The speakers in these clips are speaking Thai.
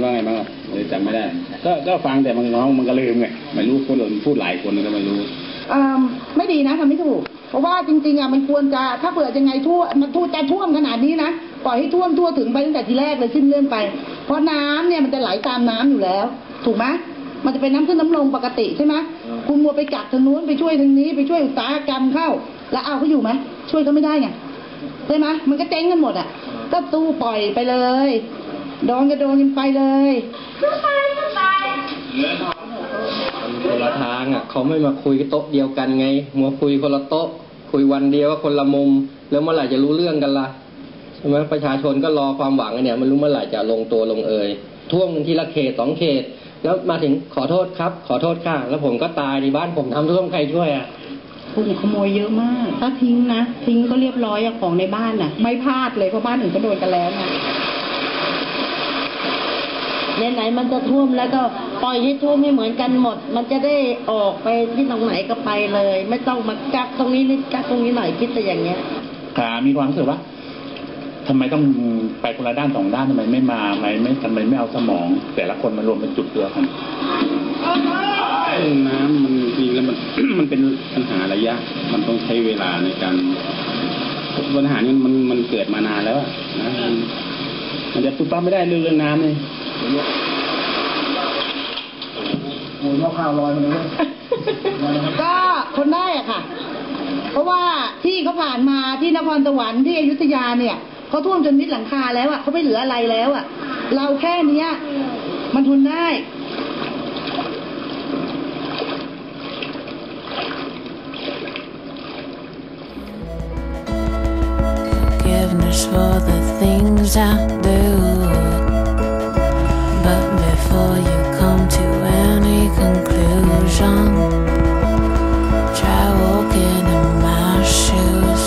ว่าไงบ้างเลยจำไม่ได้ก็ฟังแต่บางน้องมันก็ลืมไงไม่รู้คนอื่นพูดหลายคนก็ไม่รู้ไม่ดีนะทำไม่ถูกเพราะว่าจริงๆมันควรจะถ้าเผื่อยังไงมันจะท่วมขนาดนี้นะปล่อยให้ท่วมทั่วถึงไปตั้งแต่ทีแรกเลยสิ้นเรื่องไปเพราะน้ำเนี่ยมันจะไหลตามน้ำอยู่แล้วถูกไหมมันจะเป็นน้ำขึ้นน้ำลงปกติใช่ไหมคุณมัวไปกัดทางนู้นไปช่วยทางนี้ไปช่วยอุตสาหกรรมเข้าแล้วเอาเขาอยู่ไหมช่วยเขาไม่ได้ไงใช่ไหมมันก็เจ๊งกันหมดก็ตู้ปล่อยไปเลยโดนก็โดนกันไปเลยคนละทางเขาไม่มาคุยโต๊ะเดียวกันไงมัวคุยคนละโต๊ะคุยวันเดียวคนละมุมแล้วเมื่อไหร่จะรู้เรื่องกันล่ะใช่ไหมประชาชนก็รอความหวังเนี่ยมันรู้เมื่อไหร่จะลงตัวลงเอยท่วมกันทีละเขต2 เขตแล้วมาถึงขอโทษครับขอโทษค่ะแล้วผมก็ตายในบ้านผมทำท่วมใครช่วยพวกขโมยเยอะมากถ้าทิ้งนะทิ้งก็เรียบร้อยของในบ้านไม่พลาดเลยเพราะบ้านอื่นก็โดนกันแล้วไหนมันจะท่วมแล้วก็ปล่อยให้ท่วมให้เหมือนกันหมดมันจะได้ออกไปที่ตรงไหนก็ไปเลยไม่ต้องมากักตรงนี้นิดกักตรงนี้หน่อยคิดแต่อย่างเงี้ยมีความรู้สึกว่าทำไมต้องไปคนละด้าน2 ด้านทำไมไม่มาทำไมไม่เอาสมองแต่ละคนมารวมเป็นจุดเดียวกันน้ำมันจริงแล้วมันเป็นปัญหาระยะมันต้องใช้เวลาในการปัญหานี้มันเกิดมานานแล้วนะมันจะปุ๊บปั๊บไม่ได้เรื่องน้ำเลยโอ้ยข้าวลอยมาเลยก็คนได้ค่ะเพราะว่าที่เขาผ่านมาที่นครสวรรค์ที่อยุธยาเนี่ยเขาท่วมจนมิดหลังคาแล้วเขาไม่เหลืออะไรแล้วเราแค่นี้มันทนได้ Forgiveness for the things I do, but before you come to any conclusion, try walking in my shoes.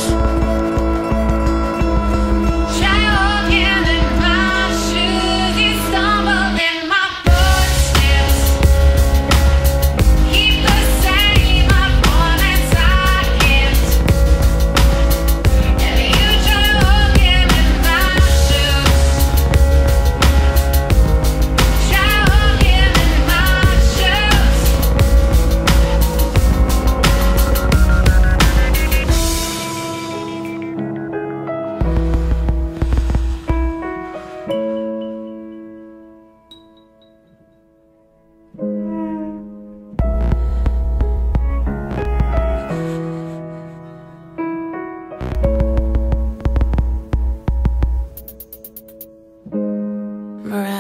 Try walking in my shoes. You stumble in my footsteps. Keep the same appointments I kept. And you try walking in my shoes. Try walking in my shoes. Right.